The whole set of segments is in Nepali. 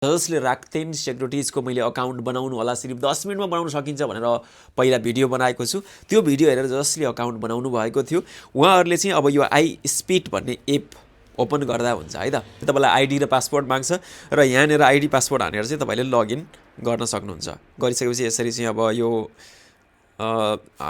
जसले राक्तेन सेक्युरिटिजको मैले अकाउन्ट बनाउनु होला सिर्फ 10 मिनेटमा बनाउन सकिन्छ भनेर पहिला भिडियो बनाएको छु। त्यो भिडियो हेरेर जसले अकाउन्ट बनाउनु भएको थियो उहाँहरूले चाहिँ अब यो आई स्पिड भन्ने एप ओपन गर्दा हुन्छ है त। तपाईँलाई आइडी र पासवर्ड माग्छ र यहाँनिर आइडी पासवर्ड हानेर चाहिँ तपाईँले लगइन गर्न सक्नुहुन्छ। गरिसकेपछि यसरी चाहिँ अब यो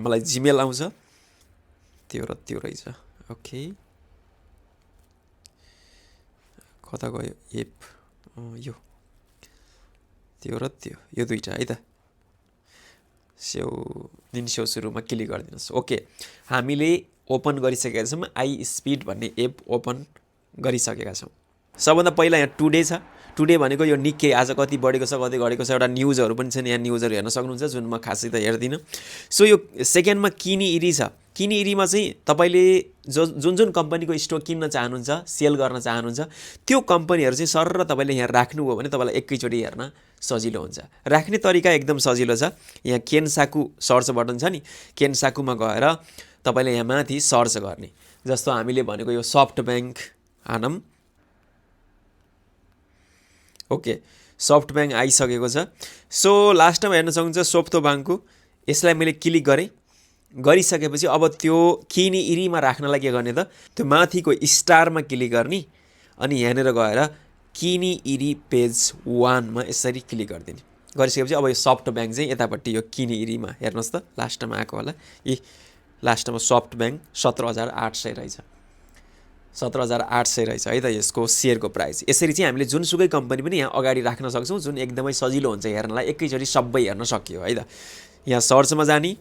मलाई जिमेल आउँछ, त्यो रहेछ। ओके, कता गयो एप? यो त्यो र यो दुईटा है त। निन्स्यौ सुरुमा क्लिक गरिदिनुहोस्। ओके, हामीले ओपन गरिसकेका छौँ, आई स्पिड भन्ने एप ओपन गरिसकेका छौँ। सबभन्दा पहिला यहाँ टुडे छ। टुडे भनेको यो निकै आज कति बढेको छ कति घटेको छ एउटा न्युजहरू पनि छन्, यहाँ न्युजहरू हेर्न सक्नुहुन्छ जुन म खासै त हेर्दिनँ। सो यो सेकेन्डमा किनी इरी छ। किनी इरीमा चाहिँ तपाईँले जुन कम्पनीको स्टक किन्न चाहनुहुन्छ, सेल गर्न चाहनुहुन्छ, त्यो कम्पनीहरू चाहिँ सर र तपाईँले यहाँ राख्नुभयो भने तपाईँलाई एकैचोटि हेर्न सजिलो हुन्छ। राख्ने तरिका एकदम सजिलो छ। यहाँ केन्साकु सर्च बटन छ नि, केन्साकुमा गएर तपाईँले यहाँ माथि सर्च गर्ने। जस्तो हामीले भनेको यो सफ्ट ब्याङ्क हानौँ। ओके, सफ्ट ब्याङ्क आइसकेको छ। सो लास्टमा हेर्न सक्नुहुन्छ सोफ्टो ब्याङ्कको, यसलाई मैले क्लिक गरेँ। गरिसकेपछि अब त्यो किनी इरीमा राख्नलाई के गर्ने त, त्यो माथिको स्टारमा क्लिक गर्ने अनि यहाँनिर गएर किनी इरी पेज 1मा यसरी क्लिक गरिदिने। गरिसकेपछि अब यो सफ्ट ब्याङ्क चाहिँ यतापट्टि यो किनी इरीमा हेर्नुहोस् त, लास्टमा आएको होला। लास्टमा सफ्ट ब्याङ्क 17,800 रहेछ, 17,800 रहेछ है त यसको सेयरको प्राइस। यसरी चाहिँ हामीले जुनसुकै कम्पनी पनि यहाँ अगाडि राख्न सक्छौँ, जुन एकदमै सजिलो हुन्छ हेर्नलाई, एकैचोटि सबै हेर्न सकियो है त। यहाँ सर्चमा जाने,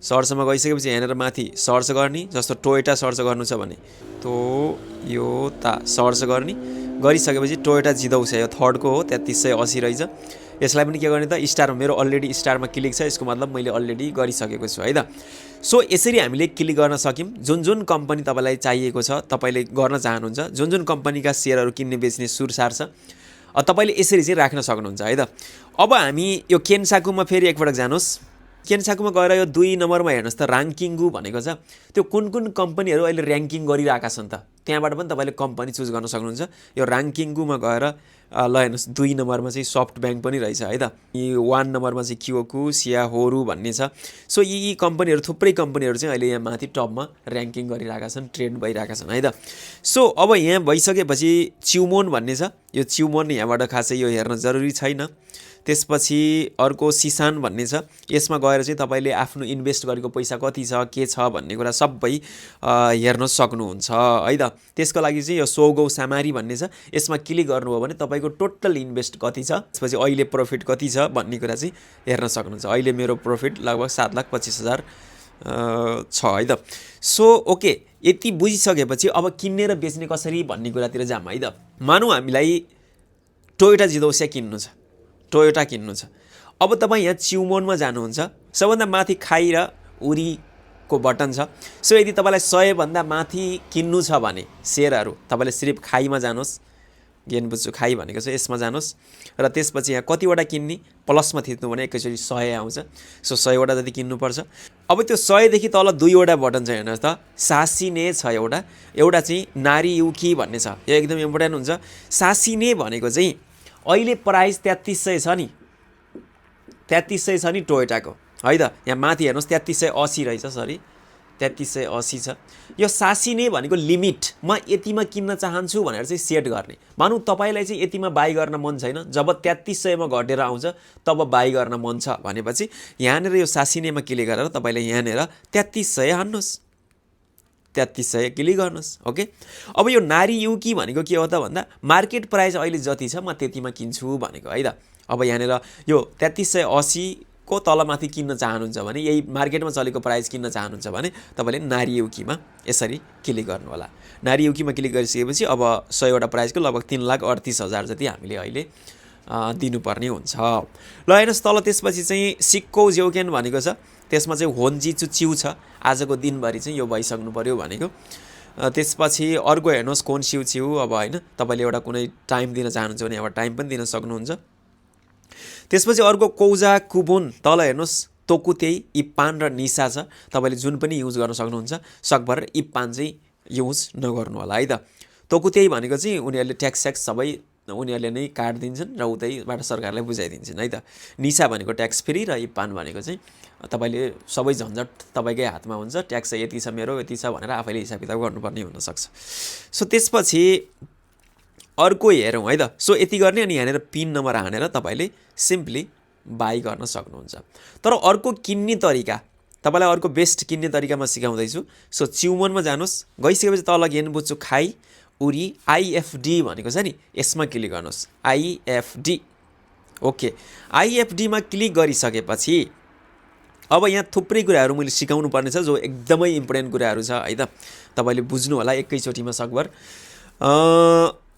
सर्चमा गइसकेपछि यहाँनिर माथि सर्च गर्ने। जस्तो टोयोटा सर्च गर्नु छ भने टोयोटा सर्च गर्ने। गरिसकेपछि टोयोटा जिदौ छ, यो थर्डको हो, 3380 रहेछ। यसलाई पनि के गर्ने त, स्टारमा, मेरो अलरेडी स्टारमा क्लिक छ, यसको मतलब मैले अलरेडी गरिसकेको छु है त। सो यसरी हामीले क्लिक गर्न सक्यौँ। जुन कम्पनी तपाईँलाई चाहिएको छ, तपाईँले गर्न चाहनुहुन्छ, जुन कम्पनीका सेयरहरू किन्ने बेच्ने सुरसार छ, तपाईँले यसरी चाहिँ राख्न सक्नुहुन्छ है त। अब हामी यो केन्साकुमा फेरि एकपटक जानुहोस्। केन्साकुमा गएर यो 2 नम्बरमा हेर्नुहोस् त, ऱ्याङ्किङ्गु भनेको छ। त्यो कुन कम्पनीहरू अहिले ऱ्याङ्किङ गरिरहेका छन् त, त्यहाँबाट पनि तपाईँले कम्पनी चुज गर्न सक्नुहुन्छ। यो ऱ्याङ्किङ्गुमा गएर ल हेर्नुहोस् 2 नम्बरमा चाहिँ सफ्ट ब्याङ्क पनि रहेछ है त। 1 नम्बरमा चाहिँ क्योकु सियाहोरू भन्ने छ। सो यी कम्पनीहरू, थुप्रै कम्पनीहरू चाहिँ अहिले यहाँ माथि टपमा ऱ्याङ्किङ गरिरहेका छन्, ट्रेड भइरहेका छन् है त। सो अब यहाँ भइसकेपछि च्युमोन भन्ने छ। यो च्युमोन यहाँबाट खासै यो हेर्न जरुरी छैन। त्यसपछि अर्को सिसान भन्ने छ। यसमा गएर चाहिँ तपाईँले आफ्नो इन्भेस्ट गरेको पैसा कति छ, के छ भन्ने कुरा सबै हेर्न सक्नुहुन्छ है त। त्यसको लागि चाहिँ यो सोगौ सामारी भन्ने छ। यसमा क्लिक गर्नुभयो भने तपाईँको टोटल इन्भेस्ट कति छ, त्यसपछि अहिले प्रफिट कति छ भन्ने कुरा चाहिँ हेर्न सक्नुहुन्छ। अहिले मेरो प्रफिट लगभग 7,25,000 छ है त। सो ओके, यति बुझिसकेपछि अब किन्ने र बेच्ने कसरी भन्ने कुरातिर जाम है त। मानौँ हामीलाई टोयोटा जिदौसिया किन्नु छ, टोयोटा किन्नु छ। अब तपाईँ यहाँ च्युमोनमा जानुहुन्छ, सबभन्दा माथि खाई र उरीको बटन छ। सो यदि तपाईँलाई 100 भन्दा माथि किन्नु छ भने सेयरहरू, तपाईँले सिर्फ खाईमा जानुहोस्। गेन बुझ्छु खाई भनेको छ, यसमा जानुहोस् र त्यसपछि यहाँ कतिवटा किन्ने प्लसमा थिच्नु भने एकैचोटि 100 आउँछ। सो 100वटा जति किन्नुपर्छ। अब त्यो 100देखि तल 2वटा बटन छ हेर्नुहोस् त, सासिने छ एउटा चाहिँ नारी युकी भन्ने छ। यो एकदम इम्पोर्टेन्ट हुन्छ। सासिने भनेको चाहिँ अहिले प्राइस 3300 छ नि, 3300 छ नि टोयोटाको है त। यहाँ माथि हेर्नुहोस् 3380 रहेछ, सरी 3380 छ। यो सासिने भनेको लिमिट, म यतिमा किन्न चाहन्छु भनेर चाहिँ सेट गर्ने। मानौँ तपाईँलाई चाहिँ यतिमा बाई गर्न मन छैन, जब 3300मा घटेर आउँछ तब बाई गर्न मन छ भनेपछि यहाँनिर यो सासिनेमा क्लिक गरेर तपाईँले यहाँनिर 3300 हान्नुहोस्, 3300 क्लिक गर्नुहोस्। ओके, अब यो नारी युकी भनेको के हो त भन्दा मार्केट प्राइस अहिले जति छ म त्यतिमा किन्छु भनेको है त। अब यहाँनिर यो 3380 को तलमाथि किन्न चाहनुहुन्छ भने, यही मार्केटमा चलेको प्राइस किन्न चाहनुहुन्छ भने तपाईँले नारी युकीमा यसरी क्लिक गर्नु होला। नारी युकीमा क्लिक गरिसकेपछि अब 100वटा प्राइसको लगभग 3,38,000 जति हामीले अहिले दिनुपर्ने हुन्छ। ल हेर्नुहोस् तल त्यसपछि चाहिँ सिक्कौ ज्योकेन भनेको छ। त्यसमा चाहिँ होन्जिचु चिउ छ। आजको दिनभरि चाहिँ यो भइसक्नु पर्यो भनेको। त्यसपछि अर्को हेर्नुहोस् कोन्सिउ चिउ। अब होइन, तपाईँले एउटा कुनै टाइम दिन चाहनुहुन्छ भने यहाँबाट टाइम पनि दिन सक्नुहुन्छ। त्यसपछि अर्को कौजा कुबुन, तल हेर्नुहोस् तोकुतेई, इप्पान र निसा छ। तपाईँले जुन पनि युज गर्न सक्नुहुन्छ। सकभर इप्पान चाहिँ युज नगर्नु होला है त। तोकुतेई भनेको चाहिँ उनीहरूले ट्याक्स सबै उनीहरूले नै काटिदिन्छन् र उतैबाट सरकारले बुझाइदिन्छन् है त। निसा भनेको ट्याक्स फ्री र पान भनेको चाहिँ तपाईँले सबै झन्झट तपाईँकै हातमा हुन्छ, ट्याक्स यति छ मेरो यति छ भनेर आफैले हिसाब किताब गर्नुपर्ने हुनसक्छ। सो त्यसपछि अर्को हेरौँ है त। सो यति गर्ने अनि यहाँनिर पिन नम्बर हानेर तपाईँले सिम्पली बाई गर्न सक्नुहुन्छ। तर अर्को किन्ने तरिका, तपाईँलाई अर्को बेस्ट किन्ने तरिका म सिकाउँदैछु। सो च्युमनमा जानुहोस्, गइसकेपछि तल गेन बुझ्छु खाइ उरी आइएफडी भनेको छ नि, यसमा क्लिक गर्नुहोस्, आइएफडी। ओके, आइएफडीमा क्लिक गरिसकेपछि अब यहाँ थुप्रै कुराहरू मैले सिकाउनु पर्ने छ जो एकदमै इम्पोर्टेन्ट कुराहरू छ है त, तपाईँले बुझ्नु होला एकैचोटिमा सकभर।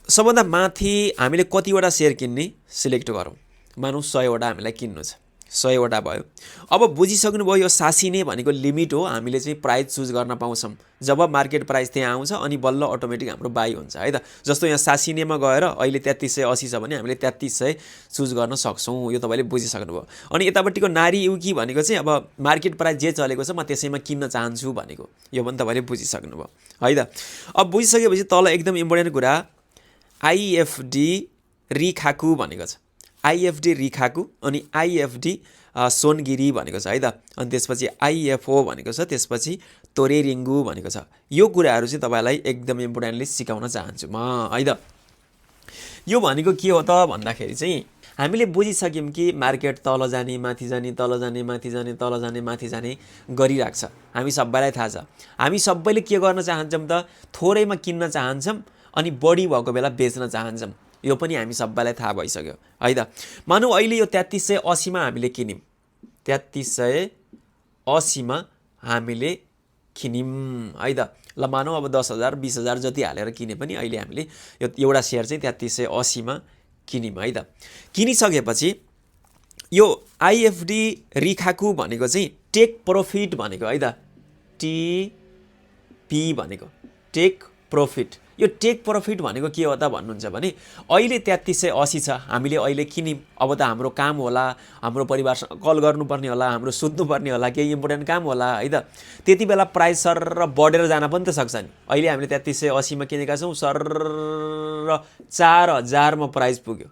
सबभन्दा माथि हामीले कतिवटा सेयर किन्ने सिलेक्ट गरौँ। मानौँ 100वटा हामीलाई किन्नु छ, 100वटा भयो। अब बुझिसक्नुभयो यो सासिने भनेको लिमिट हो, हामीले चाहिँ प्राइस चुज गर्न पाउँछौँ। जब मार्केट प्राइस त्यहाँ आउँछ अनि बल्ल अटोमेटिक हाम्रो बाई हुन्छ है त। जस्तो यहाँ सासिनेमा गएर अहिले 3380 छ भने हामीले 3300 चुज गर्न सक्छौँ, यो तपाईँले बुझिसक्नुभयो। अनि यतापट्टिको नारी युकी भनेको चाहिँ अब मार्केट प्राइस जे चलेको छ म त्यसैमा किन्न चाहन्छु भनेको, यो पनि तपाईँले बुझिसक्नुभयो है त। अब बुझिसकेपछि तल एकदम इम्पोर्टेन्ट कुरा आइएफडी रिखाकु भनेको छ, आइएफडी रिखाकु अनि आइएफडी सोनगिरी भनेको छ है त। अनि त्यसपछि आइएफओ भनेको छ, त्यसपछि तोरेरिङ्गु भनेको छ। यो कुराहरू चाहिँ तपाईँलाई एकदम इम्पोर्टेन्टली सिकाउन चाहन्छु म है त। यो भनेको के हो त भन्दाखेरि चाहिँ हामीले बुझिसक्यौँ कि मार्केट तल जाने माथि जाने, तल जाने माथि जाने, तल जाने माथि जाने गरिरहेको छ, हामी सबैलाई थाहा छ। हामी सबैले के गर्न चाहन्छौँ त, थोरैमा किन्न चाहन्छौँ अनि बढी भएको बेला बेच्न चाहन्छौँ, यो पनि हामी सबैलाई थाहा भइसक्यो है त। मानौँ अहिले यो 3380मा हामीले किन्यौँ, 3380मा हामीले किन्यौँ है त। ल मानौँ अब 10,000 20,000 जति हालेर किने पनि अहिले हामीले यो एउटा सेयर चाहिँ 3380मा किन्यौँ है त। किनिसकेपछि यो आइएफडी रिखाकु भनेको चाहिँ टेक प्रफिट भनेको है त, टिपी भनेको टेक प्रफिट। यो टेक प्रफिट भनेको के हो त भन्नुहुन्छ भने अहिले 3380 छ, हामीले अहिले किन्यौँ, अब त हाम्रो काम होला, हाम्रो परिवारसँग कल गर्नुपर्ने होला, हाम्रो सुत्नुपर्ने होला, केही इम्पोर्टेन्ट काम होला है त। त्यति बेला प्राइस सर र बढेर जान पनि त सक्छ नि। अहिले हामीले 3380मा किनेका छौँ, सर र 4000मा प्राइस पुग्यो।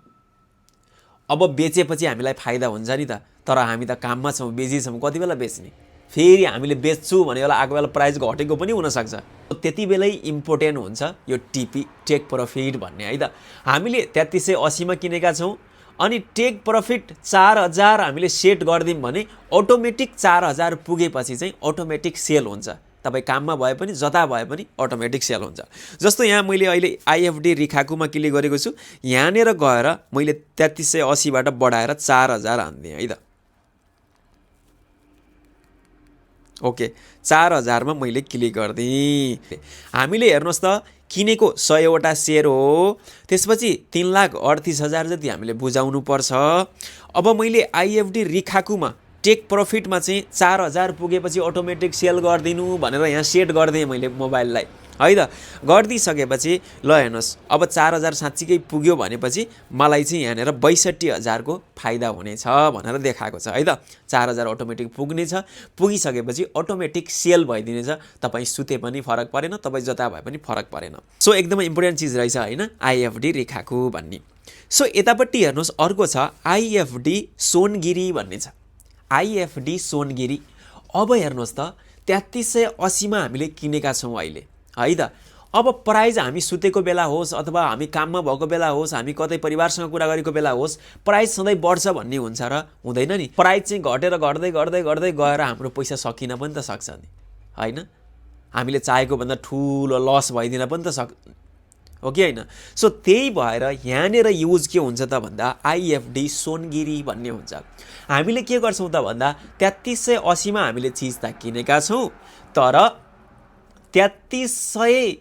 अब बेचेपछि हामीलाई फाइदा हुन्छ नि त, तर हामी त काममा छौँ, बिजी छौँ, कति बेला बेच्ने, फेरि हामीले बेच्छु भने बेला आएको बेला प्राइस घटेको पनि हुनसक्छ। त्यति बेलै इम्पोर्टेन्ट हुन्छ यो टिपी टेक प्रफिट भन्ने है त। हामीले 3380मा किनेका छौँ अनि टेक प्रफिट 4000 हामीले सेट गरिदिउँ भने अटोमेटिक 4000 पुगेपछि चाहिँ अटोमेटिक सेल हुन्छ। तपाईँ काममा भए पनि जता भए पनि अटोमेटिक सेल हुन्छ। जस्तो यहाँ मैले अहिले आइएफडी रिखाकुमा क्लिक गरेको छु, यहाँनिर गएर मैले 3380बाट बढाएर 4000 हान्दिएँ है त। ओके, 4000मा मैले क्लिक गरिदिएँ। हामीले हेर्नुहोस् त किनेको 100वटा सेयर हो, त्यसपछि 3,38,000 जति हामीले बुझाउनु पर्छ। अब मैले आइएफडी रिखाकुमा टेक प्रफिटमा चाहिँ 4000 पुगेपछि अटोमेटिक सेल गरिदिनु भनेर यहाँ सेट गरिदिएँ मैले मोबाइललाई है त। गरिदिइसकेपछि ल हेर्नुहोस् अब 4000 साँच्चीकै पुग्यो भनेपछि मलाई चाहिँ यहाँनिर 62,000को फाइदा हुनेछ भनेर देखाएको छ है त। 4000 अटोमेटिक पुग्नेछ, पुगिसकेपछि अटोमेटिक सेल भइदिनेछ। तपाईँ सुते पनि फरक परेन, तपाईँ जता भए पनि फरक परेन। सो एकदमै इम्पोर्टेन्ट चिज रहेछ होइन आइएफडी रिखाकु भन्ने। सो यतापट्टि हेर्नुहोस् अर्को छ आइएफडी सोनगिरी भन्ने छ, आइएफडी सोनगिरी। अब हेर्नुहोस् त 3380मा हामीले किनेका छौँ अहिले है त। अब प्राइस हामी सुतेको बेला होस् अथवा हामी काममा भएको बेला होस्, हामी कतै परिवारसँग कुरा गरेको बेला होस्, प्राइस सधैँ बढ्छ भन्ने हुन्छ र हुँदैन नि। प्राइस चाहिँ घटेर घट्दै घट्दै घट्दै गएर हाम्रो पैसा सकिन पनि त सक्छ नि होइन। हामीले चाहेको भन्दा ठुलो लस भइदिन पनि त हो कि होइन। सो त्यही भएर यहाँनिर युज के हुन्छ त भन्दा आइएफडी सोनगिरी भन्ने हुन्छ। हामीले के गर्छौँ त भन्दा 3380मा हामीले चिज त किनेका छौँ, तर 3300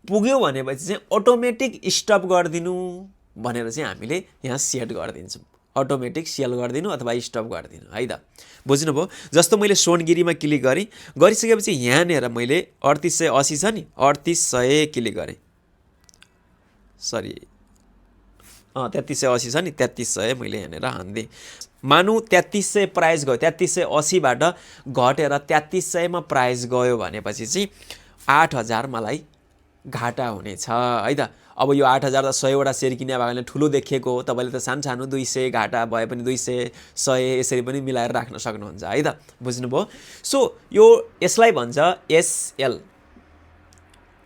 पुग्यो भनेपछि चाहिँ अटोमेटिक स्टप गरिदिनु भनेर चाहिँ हामीले यहाँ सेट गरिदिन्छौँ, अटोमेटिक सेल गरिदिनु अथवा स्टप गरिदिनु है त। बुझ्नुभयो। जस्तो मैले सोनगिरीमा क्लिक गरेँ, गरिसकेपछि यहाँनिर मैले 3880 छ नि, 3800 क्लिक गरेँ, सरी 3380 छ नि, 3300 मैले यहाँनिर हान्दिएँ। मानौँ 3300 प्राइस गयो, 3380बाट घटेर 3300मा प्राइस गयो भनेपछि चाहिँ 8000 मलाई घाटा हुनेछ है त। अब यो 8,000 त 100 वटा सेयर किने भएकोले ठुलो देखिएको हो, तपाईँले त सानो 200 घाटा भए पनि 200 100 यसरी पनि मिलाएर राख्न सक्नुहुन्छ है त, बुझ्नुभयो। सो यो यसलाई भन्छ एसएल,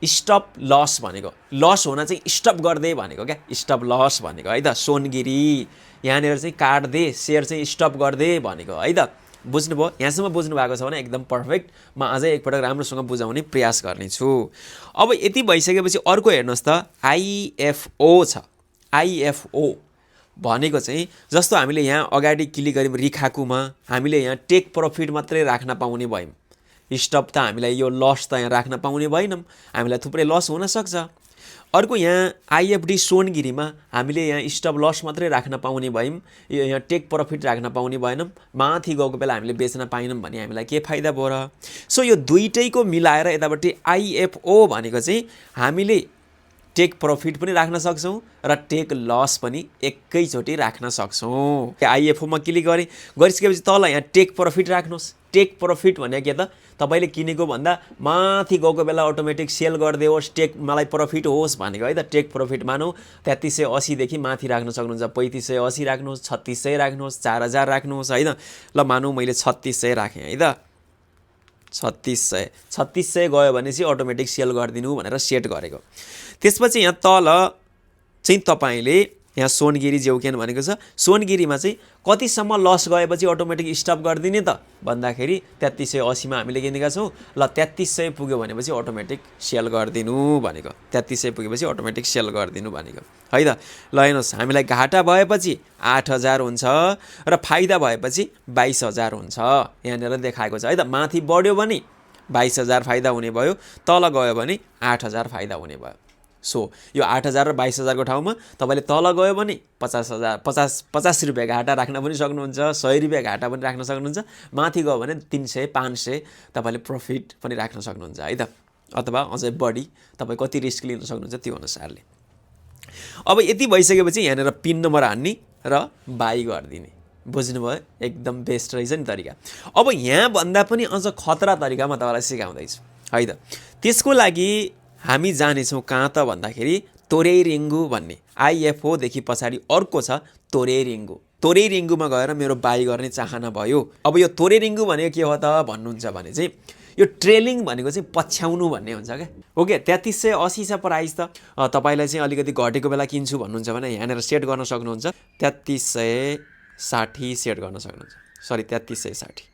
स्टप लस भनेको। लस हुन चाहिँ स्टप गर्दै भनेको क्या, स्टप लस भनेको है त। सोनगिरी यहाँनिर चाहिँ काट्दे, सेयर चाहिँ स्टप गर्दै भनेको है त, बुझ्नुभयो। यहाँसम्म बुझ्नु भएको छ भने एकदम पर्फेक्ट। म अझै एकपटक राम्रोसँग बुझाउने प्रयास गर्नेछु। अब यति भइसकेपछि अर्को हेर्नुहोस् त, आइएफओ छ। आइएफओ भनेको चाहिँ जस्तो हामीले यहाँ अगाडि क्लिक गऱ्यौँ रिखाकुमा, हामीले यहाँ टेक प्रफिट मात्रै राख्न पाउने भयौँ, स्टप त हामीलाई यो लस त यहाँ राख्न पाउने भएनौँ, हामीलाई थुप्रै लस हुनसक्छ। अर्को यहाँ आइएफडी सोनगिरीमा हामीले यहाँ स्टप लस मात्रै राख्न पाउने भयौँ, यो यहाँ टेक प्रफिट राख्न पाउने भएनौँ, माथि गएको बेला हामीले बेच्न पाएनौँ भने हामीलाई के फाइदा भयो र। सो यो दुइटैको मिलाएर यतापट्टि आइएफओ भनेको चाहिँ हामीले टेक प्रफिट पनि राख्न सक्छौँ र टेक लस पनि एकैचोटि राख्न सक्छौँ। आइएफओमा क्लिक गरिसकेपछि तल यहाँ टेक प्रफिट राख्नुहोस्। टेक प्रफिट भने के त, तपाईँले किनेको भन्दा माथि गएको बेला अटोमेटिक सेल गरिदियोस्, टेक मलाई प्रफिट होस् भनेको है त। टेक प्रफिट मानौँ 3380 देखि माथि राख्न सक्नुहुन्छ, 3580 राख्नुहोस्, 3600 राख्नुहोस्, 4000 राख्नुहोस् है त। ल मानौँ मैले 3600 राखेँ है त, 3600 गयो भने चाहिँ अटोमेटिक सेल गरिदिनु भनेर सेट गरेको। त्यसपछि यहाँ तल चाहिँ तपाईँले यहाँ सोनगिरी जेउकेन भनेको छ, सोनगिरीमा चाहिँ कतिसम्म लस गएपछि अटोमेटिक स्टप गरिदिने त भन्दाखेरि 3380 मा हामीले किनेका छौँ। ल 3300 पुग्यो भनेपछि अटोमेटिक सेल गरिदिनु भनेको, 3300 पुगेपछि अटोमेटिक सेल गरिदिनु भनेको है त। ल हेर्नुहोस्, हामीलाई घाटा भएपछि 8000 हुन्छ र फाइदा भएपछि 22000 हुन्छ, यहाँनिर देखाएको छ है त। माथि बढ्यो भने 22000 फाइदा हुने भयो, तल गयो भने 8000 फाइदा हुने भयो। सो यो 8000 र 22000 को ठाउँमा तपाईँले तल गयो भने 50 रुपियाँ घाटा राख्न पनि सक्नुहुन्छ, 100 रुपियाँ घाटा पनि राख्न सक्नुहुन्छ, माथि गयो भने 300 500 तपाईँले प्रफिट पनि राख्न सक्नुहुन्छ है त, अथवा अझै बढी तपाईँ कति रिस्क लिन सक्नुहुन्छ त्यो अनुसारले। अब यति भइसकेपछि यहाँनिर पिन नम्बर हान्ने र बाई गरिदिने, बुझ्नुभयो। एकदम बेस्ट रहेछ नि तरिका। अब यहाँभन्दा पनि अझ खतरा तरिका म तपाईँलाई सिकाउँदैछु है त। त्यसको लागि हामी जानेछौँ कहाँ त भन्दाखेरि तोरेरिङ्गु भन्ने, आइएफओदेखि पछाडि अर्को छ तोरेरिङ्गु। तोरेरिङ्गुमा गएर मेरो बाई गर्ने चाहना भयो। अब यो तोरेरिङ्गु भनेको के हो त भन्नुहुन्छ भने चाहिँ यो ट्रेलिङ भनेको चाहिँ पछ्याउनु भन्ने हुन्छ क्या। ओके, 3380 छ प्राइस त, तपाईँलाई चाहिँ अलिकति घटेको बेला किन्छु भन्नुहुन्छ भने यहाँनिर सेट गर्न सक्नुहुन्छ, 3360 सेट गर्न सक्नुहुन्छ, सरी 3360।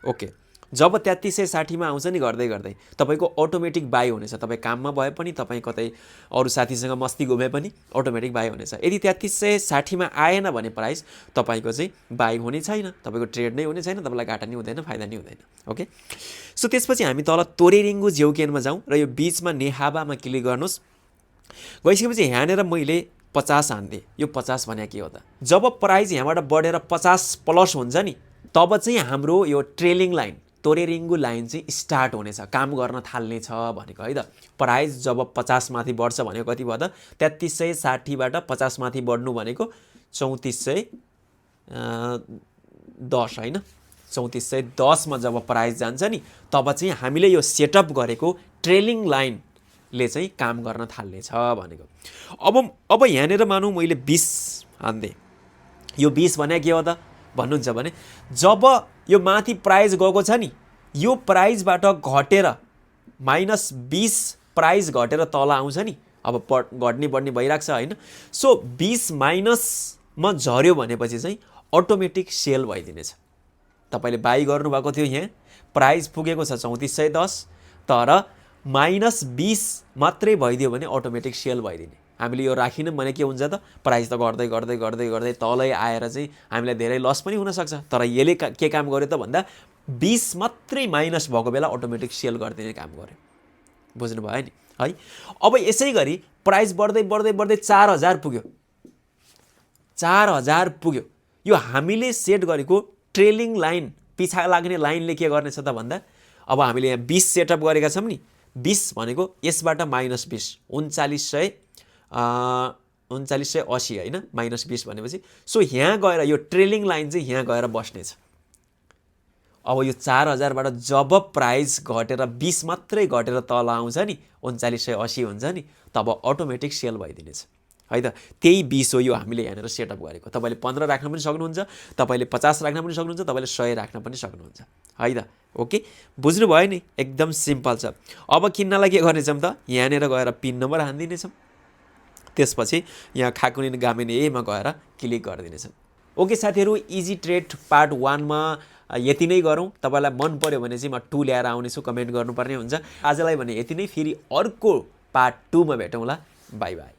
ओके, जब 3360 मा आउँछ नि गर्दै गर्दै तपाईँको अटोमेटिक बाई हुनेछ। तपाईँ काममा भए पनि, तपाईँ कतै अरू साथीसँग मस्ती घुमे पनि अटोमेटिक बाई हुनेछ। यदि 3360 मा आएन भने प्राइस तपाईँको चाहिँ बाई हुने छैन, तपाईँको ट्रेड नै हुने छैन, तपाईँलाई घाटा नि हुँदैन, फाइदा नि हुँदैन। ओके, सो त्यसपछि हामी तल तोरेरिङ्गु जेउकेनमा जाउँ र यो बिचमा नेहाबामा क्लिक गर्नुहोस्। गइसकेपछि यहाँनिर मैले 50 हान्दिएँ। यो 50 भने के हो त, जब प्राइस यहाँबाट बढेर 50 प्लस हुन्छ नि तब चाहिँ हाम्रो यो ट्रेलिङ लाइन तोरेरिङ्गु लाइन चाहिँ स्टार्ट हुनेछ, काम गर्न थाल्नेछ भनेको है त। प्राइस जब 50 माथि बढ्छ भनेको कति भयो त, 3360 बाट 50 माथि बढ्नु भनेको 3410 होइन, 3410 मा जब प्राइस जान्छ नि तब चाहिँ हामीले यो सेटअप गरेको ट्रेलिङ लाइनले चाहिँ काम गर्न थाल्नेछ भनेको। अब यहाँनिर मानौँ मैले 20 हान्दिएँ। यो 20 भने के हो त भन्नुहुन्छ भने जब यो माथि प्राइस गएको छ नि, यो प्राइसबाट घटेर -20 प्राइस घटेर तल आउँछ नि, अब घट्ने बढ्ने भइरहेको छ होइन। सो 20 माइनसमा झऱ्यो भनेपछि चाहिँ अटोमेटिक सेल भइदिनेछ। तपाईँले बाई गर्नुभएको थियो, यहाँ प्राइस पुगेको छ 3410, तर -20 मात्रै भइदियो भने अटोमेटिक सेल भइदिने। हामीले यो राखिनौँ भने के हुन्छ त, प्राइस त गर्दै गर्दै गर्दै गर्दै तलै आएर चाहिँ हामीलाई धेरै लस पनि हुनसक्छ। तर यसले के काम गर्यो त भन्दा 20 मात्रै माइनस भएको बेला अटोमेटिक सेल गरिदिने काम गर्यो, बुझ्नुभयो नि है। अब यसै गरी प्राइस बढ्दै बढ्दै बढ्दै 4000 पुग्यो, 4000 पुग्यो। यो हामीले सेट गरेको ट्रेलिङ लाइन, पिछा लाग्ने लाइनले के गर्नेछ त भन्दा, अब हामीले यहाँ 20 सेटअप गरेका छौँ नि, 20 भनेको यसबाट -20 3980 होइन, -20 भनेपछि सो यहाँ गएर यो ट्रेलिङ लाइन चाहिँ यहाँ गएर बस्नेछ। अब यो 4000बाट जब प्राइस घटेर 20 मात्रै घटेर तल आउँछ नि 3980 हुन्छ नि तब अटोमेटिक सेल भइदिनेछ है त। त्यही 20 हो यो हामीले यहाँनिर सेटअप गरेको। तपाईँले 15 राख्न पनि सक्नुहुन्छ, तपाईँले 50 राख्न पनि सक्नुहुन्छ, तपाईँले 100 राख्न पनि सक्नुहुन्छ है त। ओके, बुझ्नुभयो नि, एकदम सिम्पल छ। अब किन्नलाई के गर्नेछौँ त, यहाँनिर गएर पिन नम्बर हानिदिनेछौँ, त्यसपछि यहाँ खाकुनिन गामिन एमा गएर क्लिक गरिदिनेछौँ। ओके साथीहरू, इजी ट्रेड पार्ट 1 मा यति नै गरौँ। तपाईँलाई मन पर्यो भने चाहिँ म 2 ल्याएर आउनेछु, कमेन्ट गर्नुपर्ने हुन्छ। आजलाई भने यति नै, फेरि अर्को पार्ट 2 मा भेटौँला। By by.